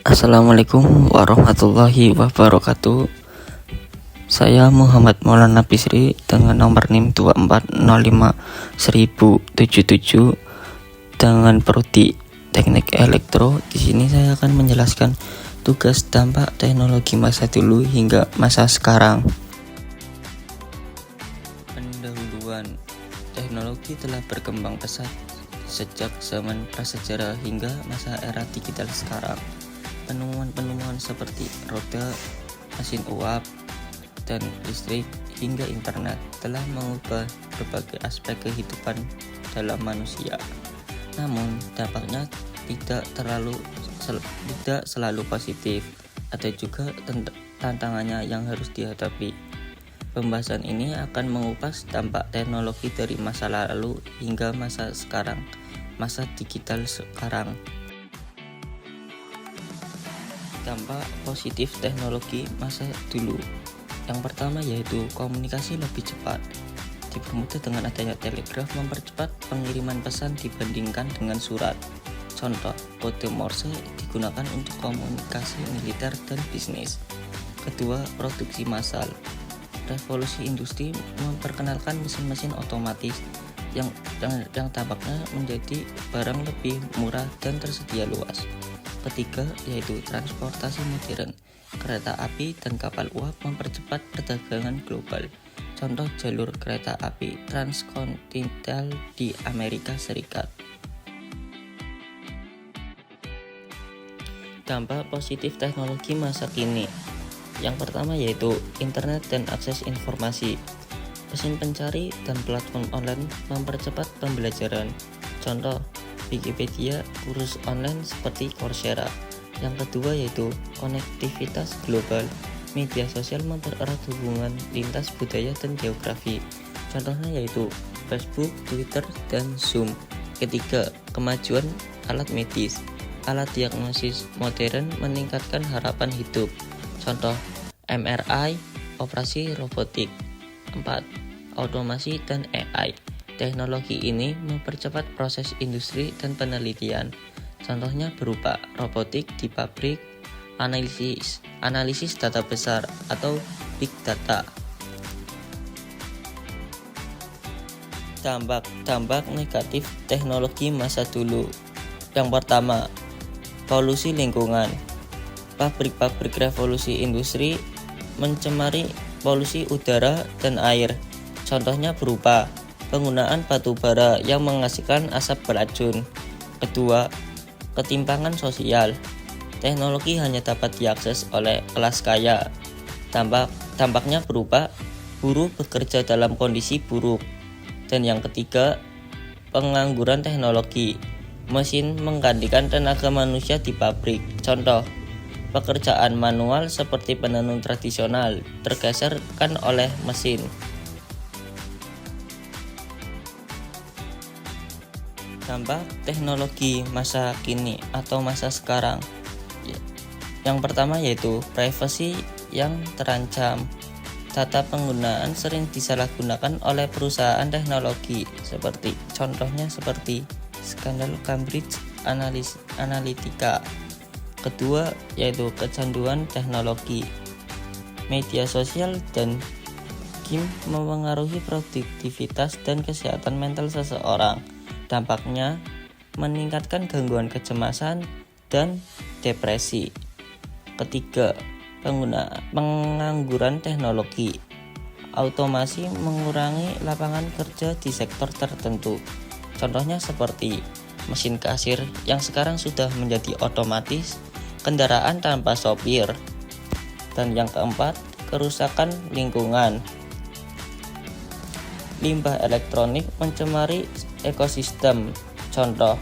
Assalamualaikum warahmatullahi wabarakatuh. Saya Muhammad Maulana Bisri dengan nomor NIM 2405-1077 dengan prodi Teknik Elektro. Di sini saya akan menjelaskan tugas dampak teknologi masa dulu hingga masa sekarang. Pendahuluan, teknologi telah berkembang pesat sejak zaman prasejarah hingga masa era digital sekarang. Penemuan-penemuan seperti roda, mesin uap, dan listrik hingga internet telah mengubah berbagai aspek kehidupan dalam manusia. Namun, dampaknya tidak selalu positif. Ada juga tantangannya yang harus dihadapi. Pembahasan ini akan mengupas dampak teknologi dari masa lalu hingga masa sekarang, masa digital sekarang. Dampak positif teknologi masa dulu. Yang pertama yaitu komunikasi lebih cepat. Dipermudah dengan adanya telegraf mempercepat pengiriman pesan dibandingkan dengan surat. Contoh, kode Morse digunakan untuk komunikasi militer dan bisnis. Kedua, produksi massal. Revolusi industri memperkenalkan mesin-mesin otomatis yang tampaknya menjadi barang lebih murah dan tersedia luas. Ketiga, yaitu transportasi modern. Kereta api dan kapal uap mempercepat perdagangan global. Contoh jalur kereta api transkontinental di Amerika Serikat. Dampak positif teknologi masa kini. Yang pertama yaitu internet dan akses informasi. Mesin pencari dan platform online mempercepat pembelajaran. Contoh, Wikipedia, kursus online seperti Coursera. Yang kedua yaitu konektivitas global. Media sosial mempererat hubungan lintas budaya dan geografi. Contohnya yaitu Facebook, Twitter, dan Zoom. Ketiga, kemajuan alat medis. Alat diagnosis modern meningkatkan harapan hidup. Contoh, MRI, operasi robotik. 4. Otomasi dan AI. Teknologi ini mempercepat proses industri dan penelitian. Contohnya berupa robotik di pabrik, analisis data besar atau big data. Dampak negatif teknologi masa dulu. Yang pertama, polusi lingkungan. Pabrik-pabrik revolusi industri mencemari polusi udara dan air. Contohnya berupa penggunaan batu bara yang menghasilkan asap beracun. Kedua, ketimpangan sosial. Teknologi hanya dapat diakses oleh kelas kaya. Dampaknya berupa buruh bekerja dalam kondisi buruk. Dan yang ketiga, pengangguran teknologi. Mesin menggantikan tenaga manusia di pabrik. Contoh, pekerjaan manual seperti penenun tradisional tergeserkan oleh mesin. Dampak teknologi masa kini atau masa sekarang. Yang pertama yaitu privasi yang terancam. Data penggunaan sering disalahgunakan oleh perusahaan teknologi seperti skandal Cambridge Analytica. Kedua yaitu kecanduan teknologi. Media sosial dan game mempengaruhi produktivitas dan kesehatan mental seseorang. Dampaknya meningkatkan gangguan kecemasan dan depresi. Ketiga, pengangguran teknologi. Automasi mengurangi lapangan kerja di sektor tertentu. Contohnya seperti mesin kasir yang sekarang sudah menjadi otomatis, kendaraan tanpa sopir. Dan yang keempat, kerusakan lingkungan. Limbah elektronik mencemari ekosistem. Contoh,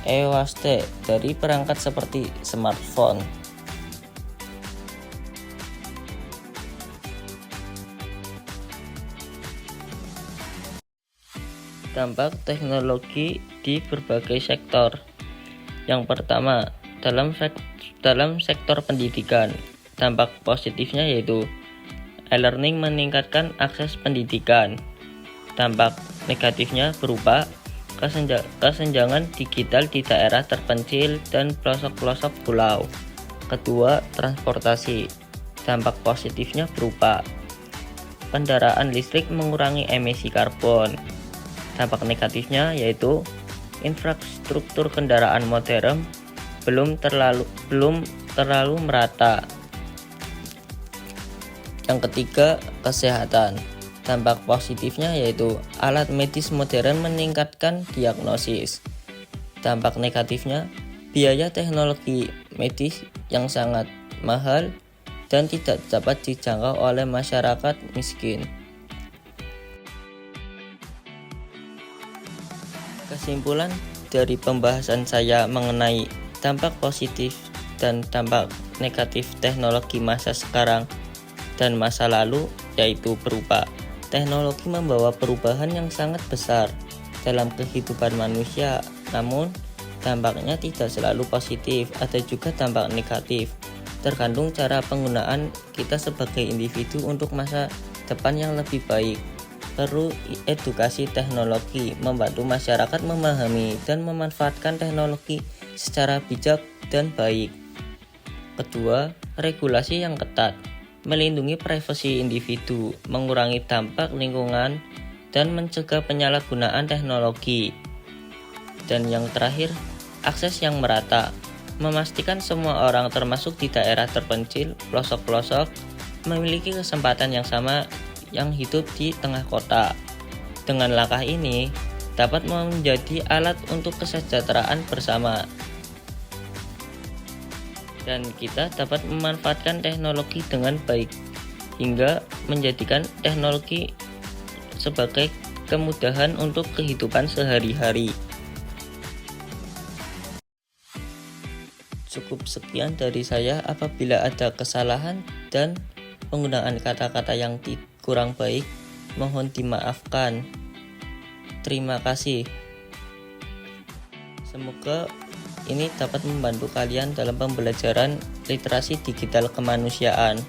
e-waste dari perangkat seperti smartphone. Dampak teknologi di berbagai sektor. Yang pertama, dalam sektor pendidikan. Dampak positifnya yaitu e-learning meningkatkan akses pendidikan. Dampak negatifnya berupa kesenjangan digital di daerah terpencil dan pelosok-pelosok pulau. Kedua, transportasi. Dampak positifnya berupa kendaraan listrik mengurangi emisi karbon. Dampak negatifnya yaitu infrastruktur kendaraan modern belum terlalu merata. Yang ketiga, kesehatan. Dampak positifnya yaitu alat medis modern meningkatkan diagnosis. Dampak negatifnya, biaya teknologi medis yang sangat mahal dan tidak dapat dijangkau oleh masyarakat miskin. Kesimpulan dari pembahasan saya mengenai dampak positif dan dampak negatif teknologi masa sekarang dan masa lalu yaitu berupa teknologi membawa perubahan yang sangat besar dalam kehidupan manusia, namun dampaknya tidak selalu positif, ada juga dampak negatif, tergantung cara penggunaan kita sebagai individu untuk masa depan yang lebih baik. Perlu edukasi teknologi, membantu masyarakat memahami dan memanfaatkan teknologi secara bijak dan baik. Kedua, regulasi yang ketat, melindungi privasi individu, mengurangi dampak lingkungan, dan mencegah penyalahgunaan teknologi. Dan yang terakhir, akses yang merata, memastikan semua orang termasuk di daerah terpencil, pelosok-pelosok, memiliki kesempatan yang sama yang hidup di tengah kota. Dengan langkah ini, dapat menjadi alat untuk kesejahteraan bersama. Dan kita dapat memanfaatkan teknologi dengan baik, hingga menjadikan teknologi sebagai kemudahan untuk kehidupan sehari-hari. Cukup sekian dari saya. Apabila ada kesalahan dan penggunaan kata-kata yang kurang baik, mohon dimaafkan. Terima kasih. Semoga ini dapat membantu kalian dalam pembelajaran literasi digital kemanusiaan.